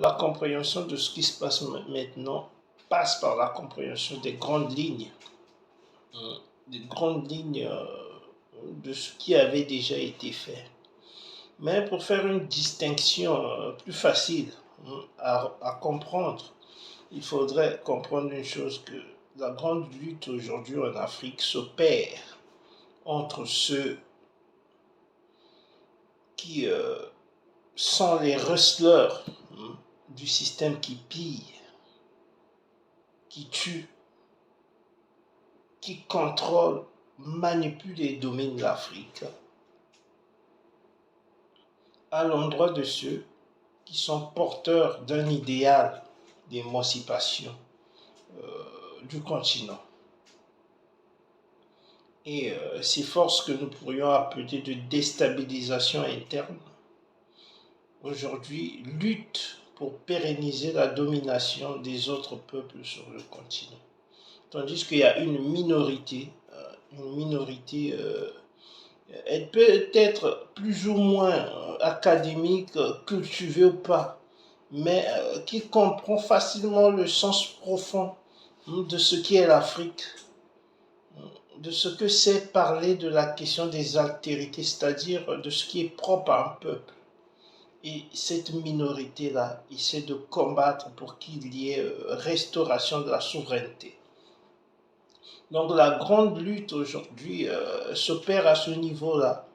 la compréhension de ce qui se passe maintenant passe par la compréhension des grandes lignes, des grandes lignes de ce qui avait déjà été fait. Mais pour faire une distinction plus facile à comprendre, il faudrait comprendre une chose, que la grande lutte aujourd'hui en Afrique s'opère entre ceux qui sont les rustlers du système, qui pille, qui tue, qui contrôle, manipule et domine l'Afrique, à l'endroit de ceux qui sont porteurs d'un idéal d'émancipation du continent. Et ces forces que nous pourrions appeler de déstabilisation interne, aujourd'hui luttent pour pérenniser la domination des autres peuples sur le continent. Tandis qu'il y a une minorité, elle peut être plus ou moins académique, cultivée ou pas, mais qui comprend facilement le sens profond de ce qu'est l'Afrique, de ce que c'est parler de la question des altérités, c'est-à-dire de ce qui est propre à un peuple. Et cette minorité-là essaie de combattre pour qu'il y ait restauration de la souveraineté. Donc la grande lutte aujourd'hui s'opère à ce niveau-là.